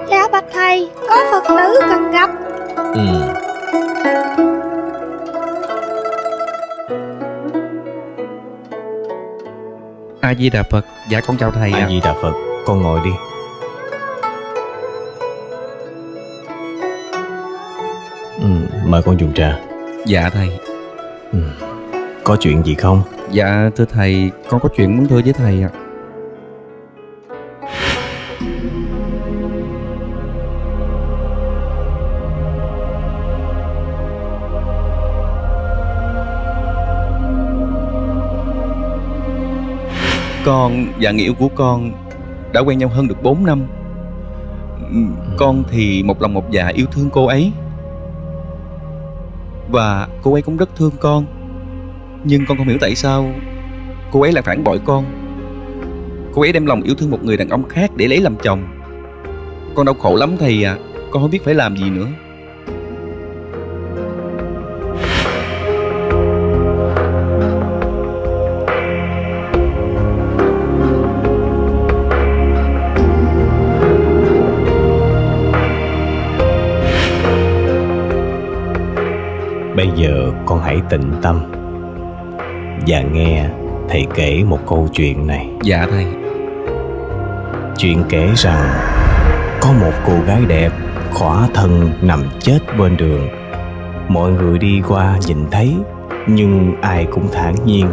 Dạ bạch thầy, có Phật tử cần gặp. A Di Đà Phật. Dạ con chào thầy. A Di Đà Phật. Con ngồi đi. Mời con dùng trà. Dạ thầy. Có chuyện gì không? Dạ thưa thầy, con có chuyện muốn thưa với thầy ạ. Con và người yêu của con đã quen nhau hơn được 4 năm. Con thì một lòng một dạ yêu thương cô ấy, và cô ấy cũng rất thương con. Nhưng con không hiểu tại sao cô ấy lại phản bội con. Cô ấy đem lòng yêu thương một người đàn ông khác để lấy làm chồng. Con đau khổ lắm thầy à. Con không biết phải làm gì nữa. Bây giờ con hãy tĩnh tâm và nghe thầy kể một câu chuyện này. Dạ thầy. Chuyện kể rằng có một cô gái đẹp khỏa thân nằm chết bên đường. Mọi người đi qua nhìn thấy, nhưng ai cũng thản nhiên.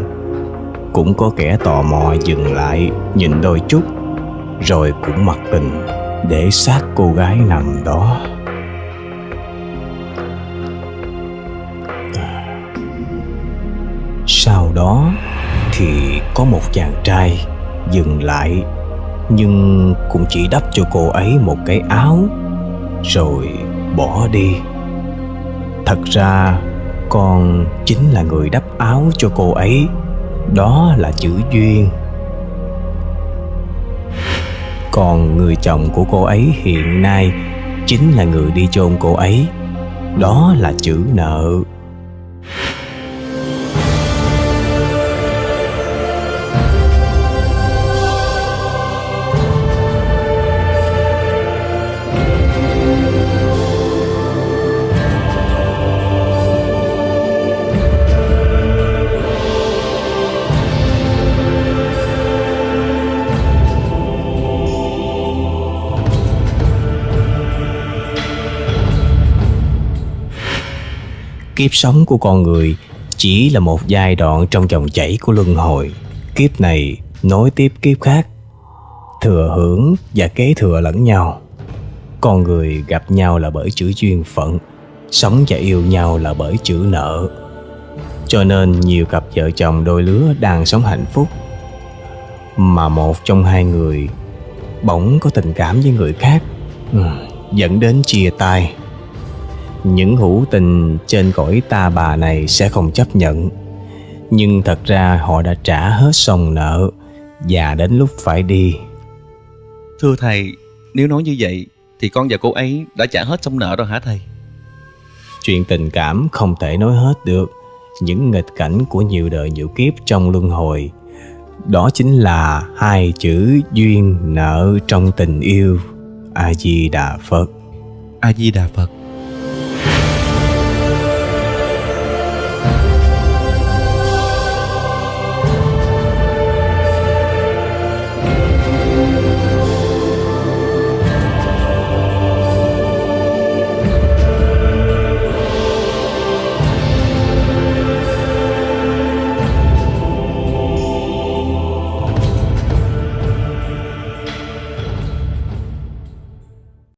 Cũng có kẻ tò mò dừng lại nhìn đôi chút, rồi cũng mặc tình để xác cô gái nằm đó. Sau đó thì có một chàng trai dừng lại, nhưng cũng chỉ đắp cho cô ấy một cái áo rồi bỏ đi. Thật ra con chính là người đắp áo cho cô ấy. Đó là chữ duyên. Còn người chồng của cô ấy hiện nay chính là người đi chôn cô ấy. Đó là chữ nợ. Kiếp sống của con người chỉ là một giai đoạn trong dòng chảy của luân hồi. Kiếp này nối tiếp kiếp khác, thừa hưởng và kế thừa lẫn nhau. Con người gặp nhau là bởi chữ duyên phận, sống và yêu nhau là bởi chữ nợ. Cho nên nhiều cặp vợ chồng đôi lứa đang sống hạnh phúc, mà một trong hai người bỗng có tình cảm với người khác, dẫn đến chia tay. Những hữu tình trên cõi ta bà này sẽ không chấp nhận, nhưng thật ra họ đã trả hết xong nợ và đến lúc phải đi. Thưa thầy, nếu nói như vậy thì con và cô ấy đã trả hết xong nợ rồi hả thầy? Chuyện tình cảm không thể nói hết được. Những nghịch cảnh của nhiều đời nhiều kiếp trong luân hồi, đó chính là hai chữ duyên nợ trong tình yêu. A Di Đà Phật. A Di Đà Phật.